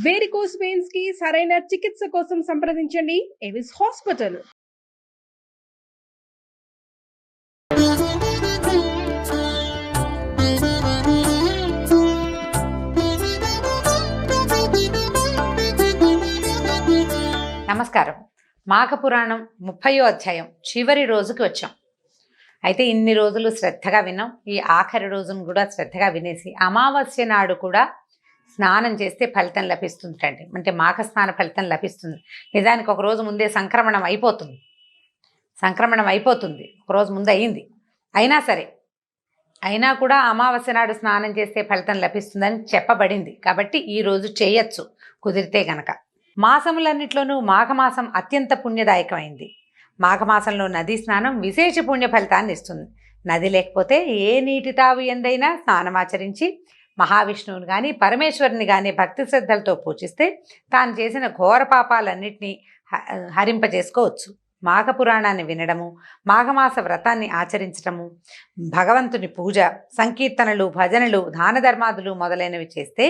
Varicose veins కి సరైన చికిత్స కోసం సంప్రదించండి ఎవిస్ హాస్పిటల్. నమస్కారం. మాఘపురాణం 30వ అధ్యాయం చివరి రోజుకి వచ్చాం. అయితే ఇన్ని రోజులు శ్రద్ధగా విన్నాం. ఈ ఆఖరి రోజును కూడా శ్రద్ధగా వినేసి అమావాస్య నాడు కూడా స్నానం చేస్తే ఫలితం లభిస్తుందండి. అంటే మాఘ స్నాన ఫలితం లభిస్తుంది. నిజానికి ఒక రోజు ముందే సంక్రమణం అయిపోతుంది. ఒకరోజు ముందు అయింది. అయినా కూడా అమావాస్య నాడు స్నానం చేస్తే ఫలితం లభిస్తుందని చెప్పబడింది. కాబట్టి ఈరోజు చేయొచ్చు కుదిరితే గనక. మాసములన్నిట్లోనూ మాఘమాసం అత్యంత పుణ్యదాయకమైంది. మాఘమాసంలో నదీ స్నానం విశేష పుణ్య ఫలితాన్ని ఇస్తుంది. నది లేకపోతే ఏ నీటి తావు ఎందైనా స్నానమాచరించి మహావిష్ణువుని కానీ పరమేశ్వరుని కానీ భక్తి శ్రద్ధలతో పూజిస్తే తాను చేసిన ఘోర పాపాలన్నింటినీ హరింపజేసుకోవచ్చు. మాఘపురాణాన్ని వినడము, మాఘమాస వ్రతాన్ని ఆచరించడము, భగవంతుని పూజ, సంకీర్తనలు, భజనలు, దాన ధర్మాదులు మొదలైనవి చేస్తే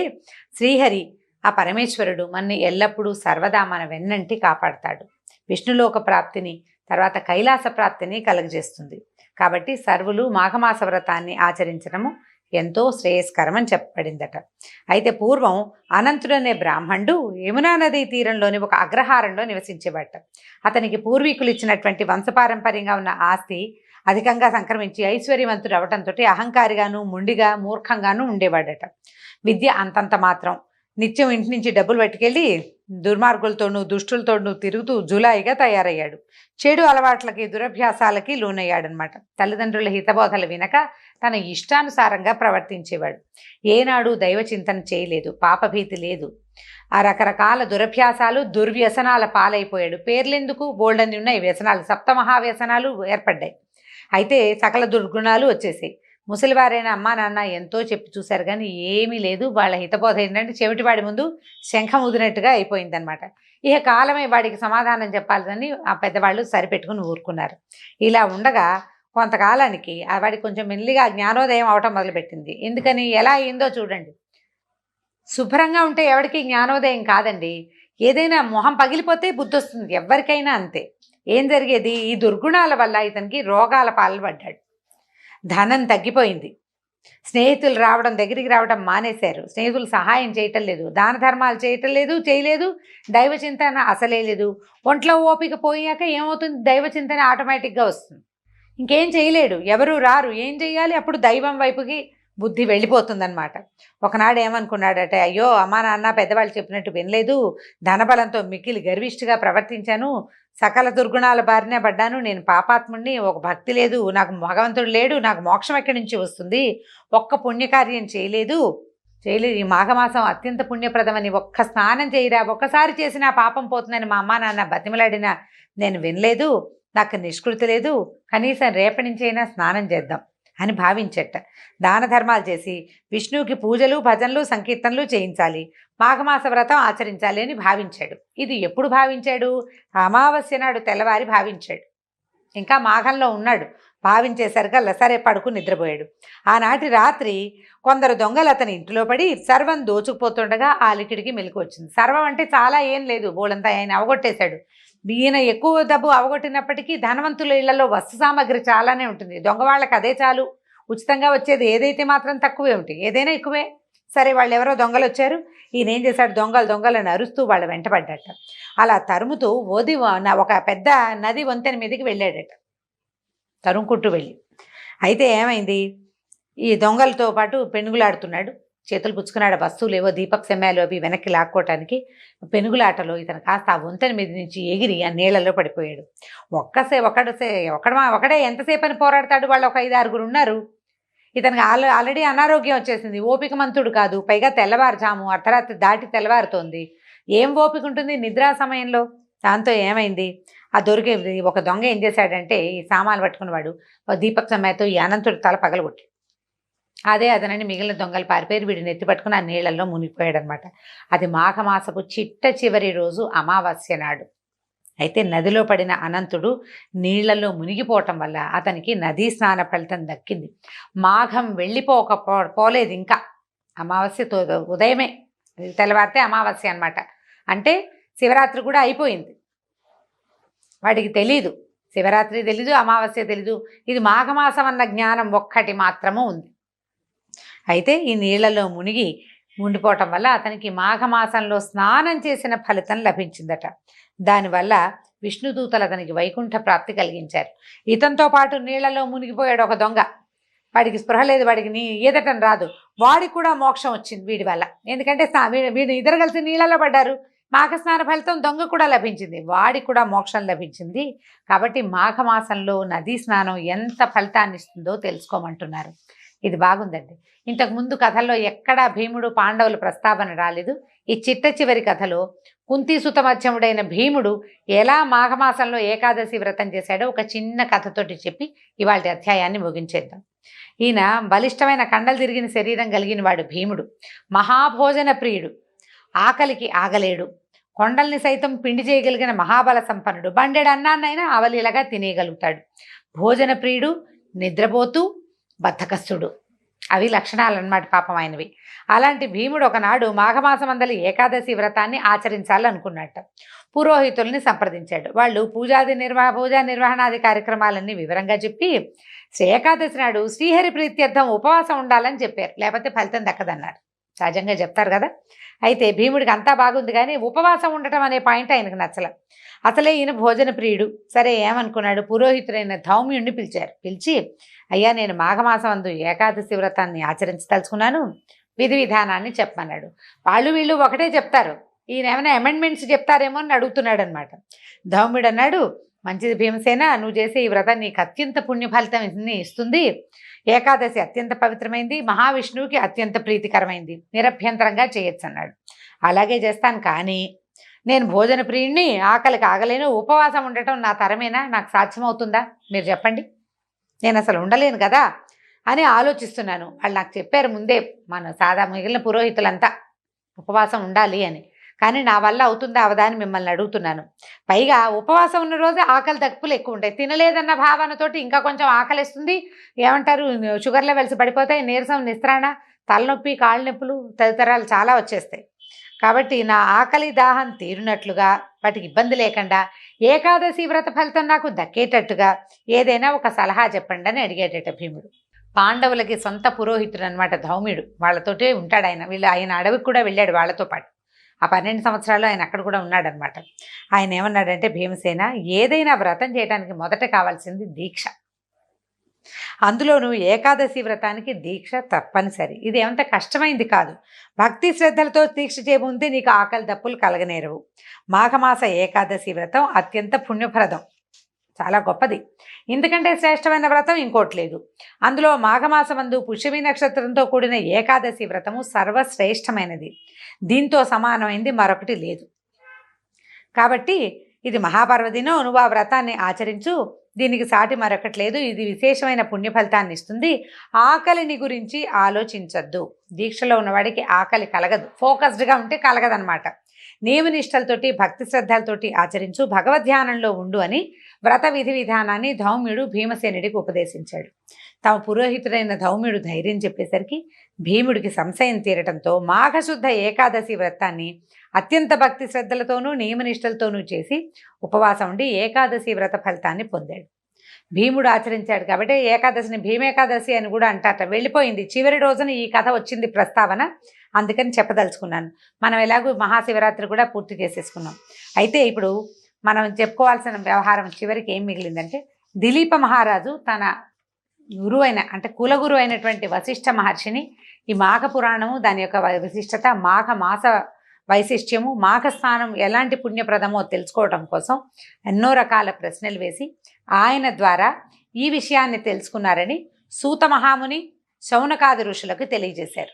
శ్రీహరి ఆ పరమేశ్వరుడు మనని ఎల్లప్పుడూ సర్వదా మన వెన్నంటి కాపాడతాడు. విష్ణులోక ప్రాప్తిని, తర్వాత కైలాస ప్రాప్తిని కలుగజేస్తుంది. కాబట్టి సర్వులు మాఘమాస వ్రతాన్ని ఆచరించడము ఎంతో శ్రేయస్కరమని చెప్పబడిందట. అయితే పూర్వం అనంతుడనే బ్రాహ్మణుడు యమునా నదీ తీరంలోని ఒక అగ్రహారంలో నివసించేవాట. అతనికి పూర్వీకులు ఇచ్చినటువంటి వంశపారంపర్యంగా ఉన్న ఆస్తి అధికంగా సంక్రమించి ఐశ్వర్యవంతుడు అవటంతో అహంకారిగాను, మొండిగా, మూర్ఖంగాను ఉండేవాడట. విద్య అంతంత మాత్రం. నిత్యం ఇంటి నుంచి డబ్బులు పట్టుకెళ్ళి దుర్మార్గులతోనూ దుష్టులతోనూ తిరుగుతూ జులాయిగా తయారయ్యాడు. చెడు అలవాట్లకి, దురభ్యాసాలకి లోనయ్యాడనమాట. తల్లిదండ్రుల హితబోధలు వినక తన ఇష్టానుసారంగా ప్రవర్తించేవాడు. ఏనాడు దైవ చింతన చేయలేదు, పాపభీతి లేదు. ఆ రకరకాల దురభ్యాసాలు, దుర్వ్యసనాల పాలైపోయాడు. పేర్లెందుకు, బోల్డని ఉన్నాయి వ్యసనాలు, సప్తమహావ్యసనాలు ఏర్పడ్డాయి. అయితే సకల దుర్గుణాలు వచ్చేసాయి. ముసలివారైన అమ్మా నాన్న ఎంతో చెప్పి చూశారు కానీ ఏమీ లేదు. వాళ్ళ హితబోధ ఏంటంటే చెవిటి వాడి ముందు శంఖం ఊదినట్టుగా అయిపోయిందనమాట. ఇక కాలమే వాడికి సమాధానం చెప్పాలని ఆ పెద్దవాళ్ళు సరిపెట్టుకుని ఊరుకున్నారు. ఇలా ఉండగా కొంతకాలానికి వాడికి కొంచెం మెల్లిగా జ్ఞానోదయం అవటం మొదలుపెట్టింది. ఎందుకని, ఎలా అయిందో చూడండి. శుభ్రంగా ఉంటే ఎవరికి జ్ఞానోదయం కాదండి. ఏదైనా మొహం పగిలిపోతే బుద్ధి వస్తుంది, ఎవరికైనా అంతే. ఏం జరిగేది, ఈ దుర్గుణాల వల్ల ఇతనికి రోగాల పాలు పడ్డాడు. ధనం తగ్గిపోయింది. స్నేహితులు దగ్గరికి రావడం మానేశారు. స్నేహితులు సహాయం చేయటం లేదు, దాన ధర్మాలు చేయలేదు, దైవ చింతన అసలే లేదు. ఒంట్లో ఓపిక పోయాక ఏమవుతుంది, దైవ చింతన ఆటోమేటిక్గా వస్తుంది. ఇంకేం చేయలేడు, ఎవరు రారు, ఏం చేయాలి? అప్పుడు దైవం వైపుకి బుద్ధి వెళ్ళిపోతుందన్నమాట. ఒకనాడు ఏమనుకున్నాడట, అయ్యో అమ్మా నాన్న పెద్దవాళ్ళు చెప్పినట్టు వినలేదు, ధనబలంతో మిక్కిలి గర్విష్ఠగా ప్రవర్తించాను, సకల దుర్గుణాల బారిన పడ్డాను, నేను పాపాత్ముడిని, ఒక భక్తి లేదు, నాకు భగవంతుడు లేడు, నాకు మోక్షం ఎక్కడి నుంచి వస్తుంది, ఒక్క పుణ్యకార్యం చేయలేదు. ఈ మాఘమాసం అత్యంత పుణ్యప్రదమని ఒక్క స్నానం చేయరా, ఒక్కసారి చేసిన పాపం పోతుందని మా అమ్మా నాన్న బతిమలాడినా నేను వినలేదు, నాకు నిష్కృతి లేదు, కనీసం రేపటి నుంచైనా స్నానం చేద్దాం అని భావించట. దాన ధర్మాలు చేసి విష్ణువుకి పూజలు, భజనలు, సంకీర్తనలు చేయించాలి, మాఘమాస వ్రతం ఆచరించాలి అని భావించాడు. ఇది ఎప్పుడు భావించాడు? అమావాస్య నాడు తెల్లవారి భావించాడు. ఇంకా మాఘంలో ఉన్నాడు. భావించేసరికల్లా సరే పడుకుని నిద్రపోయాడు. ఆనాటి రాత్రి కొందరు దొంగలు అతని ఇంటిలో పడి సర్వం దోచుకుపోతుండగా ఆ లికిడికి మెలకు వచ్చింది. సర్వం అంటే చాలా ఏం లేదు, బోళంతా ఆయన అవగొట్టేశాడు. ఈయన ఎక్కువ డబ్బు అవగొట్టినప్పటికీ ధనవంతుల ఇళ్లలో వస్తు సామాగ్రి చాలానే ఉంటుంది. దొంగ వాళ్ళకి అదే చాలు. ఉచితంగా వచ్చేది ఏదైతే మాత్రం తక్కువే ఉంటుంది, ఏదైనా ఎక్కువే. సరే వాళ్ళు ఎవరో దొంగలు వచ్చారు. ఈయన ఏం చేశాడు, దొంగలని అరుస్తూ వాళ్ళ వెంటబడ్డట. అలా తరుముతూ ఒక పెద్ద నది వంతెన మీదకి వెళ్ళాడట, తరుముకుంటూ వెళ్ళి. అయితే ఏమైంది, ఈ దొంగలతో పాటు పెనుగులాడుతున్నాడు. చేతులు పుచ్చుకున్నాడు. వస్తువులు ఏవో దీపక్ సెమ్యాలు అవి వెనక్కి లాక్కోవటానికి. పెనుగులాటలో ఇతను కాస్త ఆ వంతెన మీద నుంచి ఎగిరి ఆ నీళ్లలో పడిపోయాడు. ఒకడే ఎంతసేపు అని పోరాడతాడు? వాళ్ళు ఒక 5-6 ఉన్నారు. ఇతనికి ఆల్రెడీ అనారోగ్యం వచ్చేసింది. ఓపిక మంతుడు కాదు, పైగా తెల్లవారుజాము, అర్ధరాత్రి దాటి తెల్లవారుతోంది. ఏం ఓపిక ఉంటుంది నిద్రా సమయంలో? దాంతో ఏమైంది, ఆ దొరికేది ఒక దొంగ ఏం చేశాడంటే, ఈ సామాన్లు పట్టుకున్నవాడు దీపక్ సెమ్యాతో ఈ అనంతుడి తల పగలగొట్టి అదే అదనని మిగిలిన దొంగలు పారిపోయి వీడిని ఎత్తి పట్టుకుని ఆ నీళ్లలో మునిగిపోయాడు అనమాట. అది మాఘమాసపు చిట్ట చివరి రోజు అమావాస్య నాడు. అయితే నదిలో పడిన అనంతుడు నీళ్లలో మునిగిపోవటం వల్ల అతనికి నదీ స్నాన ఫలితం దక్కింది. మాఘం వెళ్ళిపోలేదు, ఇంకా అమావాస్య ఉదయమే తెల్లవారితే అమావాస్య అన్నమాట. అంటే శివరాత్రి కూడా అయిపోయింది. వాడికి తెలీదు, శివరాత్రి తెలీదు, అమావాస్య తెలీదు. ఇది మాఘమాసం అన్న జ్ఞానం ఒక్కటి మాత్రము ఉంది. అయితే ఈ నీళ్లలో ఉండిపోవటం వల్ల అతనికి మాఘమాసంలో స్నానం చేసిన ఫలితం లభించిందట. దానివల్ల విష్ణుదూతలు అతనికి వైకుంఠ ప్రాప్తి కలిగించారు. ఇతనితో పాటు నీళ్లలో మునిగిపోయాడు ఒక దొంగ. వాడికి స్పృహ లేదు, వాడికి ఈదటం రాదు. వాడికి కూడా మోక్షం వచ్చింది వీడి వల్ల. ఎందుకంటే వీడు ఇద్దరు కలిసి నీళ్ళలో పడ్డారు. మాఘస్నాన ఫలితం దొంగ కూడా లభించింది, వాడికి కూడా మోక్షం లభించింది. కాబట్టి మాఘమాసంలో నదీ స్నానం ఎంత ఫలితాన్ని ఇస్తుందో తెలుసుకోమంటున్నారు. ఇది బాగుందండి. ఇంతకుముందు కథల్లో ఎక్కడా భీముడు పాండవులు ప్రస్తావన రాలేదు. ఈ చిట్ట చివరి కథలో కుంతీసుత మధ్యముడైన భీముడు ఎలా మాఘమాసంలో ఏకాదశి వ్రతం చేశాడో ఒక చిన్న కథతోటి చెప్పి ఇవాళ అధ్యాయాన్ని ముగించేద్దాం. ఈయన బలిష్టమైన కండలు తిరిగిన శరీరం కలిగిన వాడు భీముడు. మహాభోజన ప్రియుడు, ఆకలికి ఆగలేడు. కొండల్ని సైతం పిండి చేయగలిగిన మహాబల సంపన్నుడు. బండెడు అన్నాన్నైనా అవలీలగా తినేయగలుగుతాడు. భోజన ప్రియుడు, నిద్రపోతూ బద్ధకస్తుడు. అవి లక్షణాలు అన్నమాట పాపం ఆయనవి. అలాంటి భీముడు ఒకనాడు మాఘమాసమందలి ఏకాదశి వ్రతాన్ని ఆచరించాలనుకున్నట్ట. పురోహితుల్ని సంప్రదించాడు. వాళ్ళు పూజా నిర్వహణాది కార్యక్రమాలన్నీ వివరంగా చెప్పి ఏకాదశి నాడు శ్రీహరి ప్రీత్యర్థం ఉపవాసం ఉండాలని చెప్పారు. లేకపోతే ఫలితం దక్కదన్నారు. సహజంగా చెప్తారు కదా. అయితే భీముడికి అంతా బాగుంది, కానీ ఉపవాసం ఉండటం అనే పాయింట్ ఆయనకు నచ్చల. అసలే ఈయన భోజన ప్రియుడు. సరే ఏమనుకున్నాడు, పురోహితుడైన ధౌమ్యుణ్ణి పిలిచి, అయ్యా నేను మాఘమాసం అందు ఏకాదశి వ్రతాన్ని ఆచరించదలుచుకున్నాను, విధి విధానాన్ని చెప్పమన్నాడు. వీళ్ళు ఒకటే చెప్తారు, ఈయన ఏమైనా అమెండ్మెంట్స్ చెప్తారేమో అని అడుగుతున్నాడు అనమాట. ధౌమ్యుడు అన్నాడు, మంచిది భీమసేన, నువ్వు చేసే ఈ వ్రతం నీకు అత్యంత పుణ్య ఫలితం ఇస్తుంది. ఏకాదశి అత్యంత పవిత్రమైంది, మహావిష్ణువుకి అత్యంత ప్రీతికరమైంది, నిరభ్యంతరంగా చేయొచ్చు అన్నాడు. అలాగే చేస్తాను, కానీ నేను భోజన ప్రియుణ్ణి, ఆకలికి ఆగలేను, ఉపవాసం ఉండటం నా తరమేనా, నాకు సాధ్యమవుతుందా మీరు చెప్పండి, నేను అసలు ఉండలేను కదా అని ఆలోచిస్తున్నాను. వాళ్ళు నాకు చెప్పారు ముందే, మన మిగిలిన పురోహితులంతా ఉపవాసం ఉండాలి అని. కానీ నా వల్ల అవుతుందా అవదా అని మిమ్మల్ని అడుగుతున్నాను. పైగా ఉపవాసం ఉన్న రోజు ఆకలి తక్కువలు ఎక్కువ ఉంటాయి. తినలేదన్న భావనతోటి ఇంకా కొంచెం ఆకలిస్తుంది, ఏమంటారు షుగర్ లెవెల్స్ పడిపోతాయి, నీరసం, నిస్త్రాణ, తలనొప్పి, కాళ్ళ నొప్పులు తదితరాలు చాలా వచ్చేస్తాయి. కాబట్టి నా ఆకలి దాహం తీరినట్లుగా, వాటికి ఇబ్బంది లేకుండా ఏకాదశి వ్రత ఫలితం నాకు దక్కేటట్టుగా ఏదైనా ఒక సలహా చెప్పండి అని అడిగేటట భీముడు. పాండవులకి సొంత పురోహితుడు అనమాట ధౌమ్యుడు. వాళ్ళతోటే ఉంటాడు ఆయన. ఆయన అడవికి కూడా వెళ్ళాడు వాళ్ళతో పాటు. ఆ 12 సంవత్సరాలు ఆయన అక్కడ కూడా ఉన్నాడనమాట. ఆయన ఏమన్నాడంటే, భీమసేన, ఏదైనా వ్రతం చేయడానికి మొదట కావాల్సింది దీక్ష. అందులోనూ ఏకాదశి వ్రతానికి దీక్ష తప్పనిసరి. ఇది ఏమంత కష్టమైంది కాదు. భక్తి శ్రద్ధలతో దీక్ష చేయబోతే నీకు ఆకలి దప్పులు కలగనేరవు. మాఘమాస ఏకాదశి వ్రతం అత్యంత పుణ్యప్రదం, చాలా గొప్పది. ఇంతకంటే శ్రేష్టమైన వ్రతం ఇంకోటి లేదు. అందులో మాఘమాసమందు పుష్యమి నక్షత్రంతో కూడిన ఏకాదశి వ్రతము సర్వశ్రేష్టమైనది. దీంతో సమానమైంది మరొకటి లేదు. కాబట్టి ఇది మహాపర్వదినం, నువ్వు ఆ వ్రతాన్ని ఆచరించు. దీనికి సాటి మరొకటి లేదు. ఇది విశేషమైన పుణ్య ఫలితాన్ని ఇస్తుంది. ఆకలిని గురించి ఆలోచించద్దు. దీక్షలో ఉన్నవాడికి ఆకలి కలగదు. ఫోకస్డ్గా ఉంటే కలగదనమాట. నియమనిష్టలతోటి భక్తి శ్రద్ధలతోటి ఆచరించు, భగవద్ధ్యానంలో ఉండు అని వ్రత విధి విధానాన్ని ధౌమ్యుడు భీమసేనుడికి ఉపదేశించాడు. తమ పురోహితుడైన ధౌమ్యుడు ధైర్యం చెప్పేసరికి భీముడికి సంశయం తీరటంతో మాఘశుద్ధ ఏకాదశి వ్రతాన్ని అత్యంత భక్తి శ్రద్ధలతోనూ నియమనిష్టలతోనూ చేసి ఉపవాసం ఉండి ఏకాదశి వ్రత ఫలితాన్ని పొందాడు. భీముడు ఆచరించాడు కాబట్టి ఏకాదశిని భీమేకాదశి అని కూడా అంటారట. వెళ్ళిపోయింది, చివరి రోజున ఈ కథ వచ్చింది ప్రస్తావన, అందుకని చెప్పదలుచుకున్నాను. మనం ఎలాగో మహాశివరాత్రి కూడా పూర్తి చేసేసుకున్నాం. అయితే ఇప్పుడు మనం చెప్పుకోవాల్సిన వ్యవహారం చివరికి ఏం మిగిలిందంటే, దిలీప మహారాజు తన గురువైన అంటే కులగురు అయినటువంటి వశిష్ఠ మహర్షిని ఈ మాఘ పురాణము, దాని యొక్క విశిష్టత, మాఘ మాస వైశిష్ట్యము, మాఘ స్నానం ఎలాంటి పుణ్యప్రదమో తెలుసుకోవడం కోసం ఎన్నో రకాల ప్రశ్నలు వేసి ఆయన ద్వారా ఈ విషయాన్ని తెలుసుకున్నారని సూత మహాముని శౌనకాది ఋషులకు తెలియజేశారు.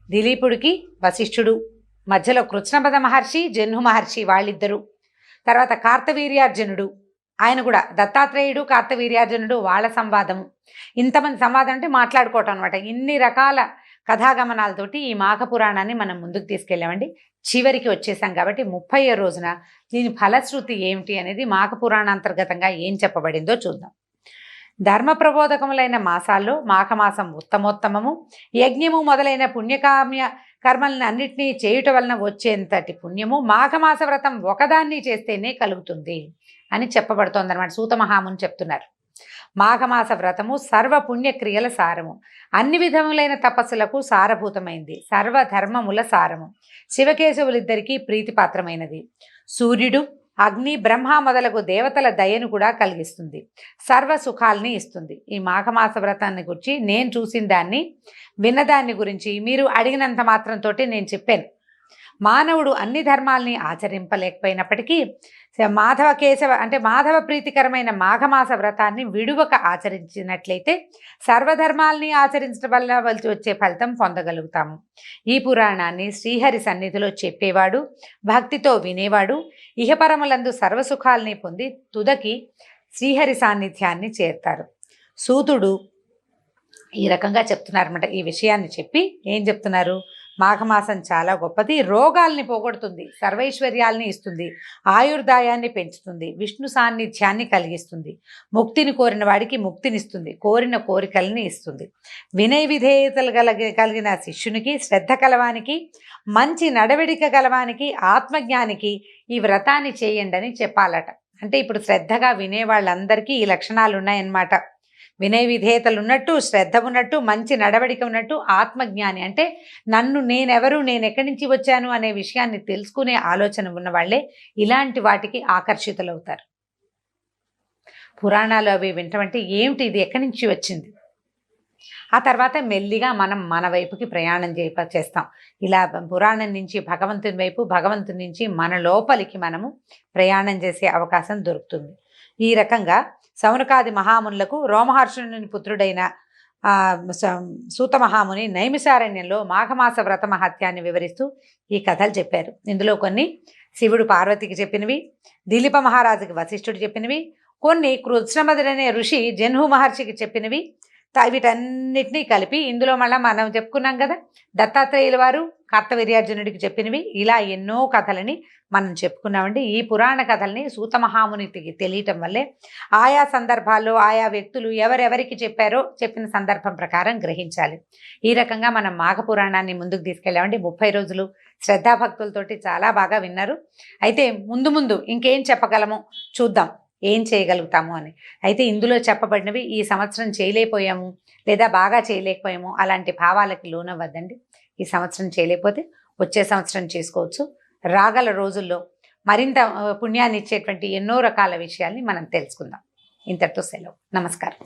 దిలీపుడికి వశిష్ఠుడు, మధ్యలో కృష్ణపద మహర్షి, జహ్ను మహర్షి వాళ్ళిద్దరూ, తర్వాత కార్తవీర్యార్జునుడు, ఆయన కూడా దత్తాత్రేయుడు, కార్తవీర్యార్జునుడు, వాళ్ళ సంవాదము. ఇంతమంది సంవాదం అంటే మాట్లాడుకోవటం అనమాట. ఇన్ని రకాల కథాగమనాలతోటి ఈ మాఘ పురాణాన్ని మనం ముందుకు తీసుకెళ్ళామండి. చివరికి వచ్చేసాం కాబట్టి 30వ రోజున దీని ఫలశ్రుతి ఏమిటి అనేది మాఘ పురాణాంతర్గతంగా ఏం చెప్పబడిందో చూద్దాం. ధర్మ ప్రబోధకములైన మాసాల్లో మాఘమాసం ఉత్తమోత్తమము. యజ్ఞము మొదలైన పుణ్యకామ్య కర్మలను అన్నిటినీ చేయుట వలన వచ్చేంతటి పుణ్యము మాఘమాస వ్రతం ఒకదాన్ని చేస్తేనే కలుగుతుంది అని చెప్పబడుతోంది అనమాట. సూత మహాముని చెప్తున్నారు. మాఘమాస వ్రతము సర్వ పుణ్యక్రియల సారము, అన్ని విధములైన తపస్సులకు సారభూతమైంది, సర్వధర్మముల సారము, శివకేశవులిద్దరికీ ప్రీతిపాత్రమైనది. సూర్యుడు, అగ్ని, బ్రహ్మ మొదలగు దేవతల దయను కూడా కలిగిస్తుంది, సర్వ సుఖాల్ని ఇస్తుంది. ఈ మాఘమాస వ్రతాన్ని గురించి నేను చూసిన దాన్ని, విన్నదాన్ని గురించి మీరు అడిగినంత మాత్రంతో నేను చెప్పాను. మానవుడు అన్ని ధర్మాల్ని ఆచరింపలేకపోయినప్పటికీ మాధవ ప్రీతికరమైన మాఘమాస వ్రతాన్ని విడువక ఆచరించినట్లయితే సర్వధర్మాల్ని ఆచరించడం వల్ల వచ్చే ఫలితం పొందగలుగుతాము. ఈ పురాణాన్ని శ్రీహరి సన్నిధిలో చెప్పేవాడు, భక్తితో వినేవాడు ఇహపరములందు సర్వసుఖాల్ని పొంది తుదకి శ్రీహరి సాన్నిధ్యాన్ని చేరుతారు. సూతుడు ఈ రకంగా చెప్తున్నారన్నమాట. ఈ విషయాన్ని చెప్పి ఏం చెప్తున్నారు? మాఘమాసం చాలా గొప్పది, రోగాల్ని పోగొడుతుంది, సర్వైశ్వర్యాల్ని ఇస్తుంది, ఆయుర్దాయాన్ని పెంచుతుంది, విష్ణు సాన్నిధ్యాన్ని కలిగిస్తుంది, ముక్తిని కోరిన వాడికి ముక్తినిస్తుంది, కోరిన కోరికల్ని ఇస్తుంది. వినయ విధేయతలు కలిగిన శిష్యునికి, శ్రద్ధ కలవానికి, మంచి నడవడిక గలవానికి, ఆత్మజ్ఞానికి ఈ వ్రతాన్ని చేయండి అని చెప్పాలట. అంటే ఇప్పుడు శ్రద్ధగా వినే వాళ్ళందరికీ ఈ లక్షణాలు ఉన్నాయన్నమాట. వినయ విధేయతలు ఉన్నట్టు, శ్రద్ధ ఉన్నట్టు, మంచి నడవడిక ఉన్నట్టు, ఆత్మజ్ఞాని అంటే నేనెవరు, నేను ఎక్కడి నుంచి వచ్చాను అనే విషయాన్ని తెలుసుకునే ఆలోచన ఉన్న వాళ్ళే ఇలాంటి వాటికి ఆకర్షితులవుతారు. పురాణాలు అవి వింటమంటే ఏమిటి, ఇది ఎక్కడి నుంచి వచ్చింది? ఆ తర్వాత మెల్లిగా మనం మన వైపుకి ప్రయాణం చేస్తాం. ఇలా పురాణం నుంచి భగవంతుని వైపు, భగవంతుని నుంచి మన లోపలికి మనము ప్రయాణం చేసే అవకాశం దొరుకుతుంది. ఈ రకంగా సౌనకాది మహామునులకు రోమహర్షుని పుత్రుడైన సూత మహాముని నైమిషారణ్యంలో మాఘమాస వ్రత మహత్యాన్ని వివరిస్తూ ఈ కథలు చెప్పారు. ఇందులో కొన్ని శివుడు పార్వతికి చెప్పినవి, దిలీప మహారాజుకి వశిష్ఠుడు చెప్పినవి, కొన్ని కృష్ణమధుడు అనే ఋషి జన్హు మహర్షికి చెప్పినవి, వీటన్నిటినీ కలిపి ఇందులో మళ్ళీ మనం చెప్పుకున్నాం కదా, దత్తాత్రేయుల వారు కార్తవీర్యార్జునుడికి చెప్పినవి, ఇలా ఎన్నో కథలని మనం చెప్పుకున్నామండి. ఈ పురాణ కథల్ని సూత మహామునికి తెలియటం వల్లే ఆయా సందర్భాల్లో ఆయా వ్యక్తులు ఎవరెవరికి చెప్పారో చెప్పిన సందర్భం ప్రకారం గ్రహించాలి. ఈ రకంగా మనం మాఘ పురాణాన్ని ముందుకు తీసుకెళ్ళామండి. 30 రోజులు శ్రద్ధాభక్తులతోటి చాలా బాగా విన్నారు. అయితే ముందు ఇంకేం చెప్పగలమో చూద్దాం, ఏం చేయగలుగుతాము అని. అయితే ఇందులో చెప్పబడినవి ఈ సంవత్సరం చేయలేకపోయాము లేదా బాగా చేయలేకపోయాము అలాంటి భావాలకి లోనవ్వద్దండి. ఈ సంవత్సరం చేయలేకపోతే వచ్చే సంవత్సరం చేసుకోవచ్చు. రాగల రోజుల్లో మరింత పుణ్యాన్ని ఇచ్చేటువంటి ఎన్నో రకాల విషయాల్ని మనం తెలుసుకుందాం. ఇంతటితో సెలవు. నమస్కారం.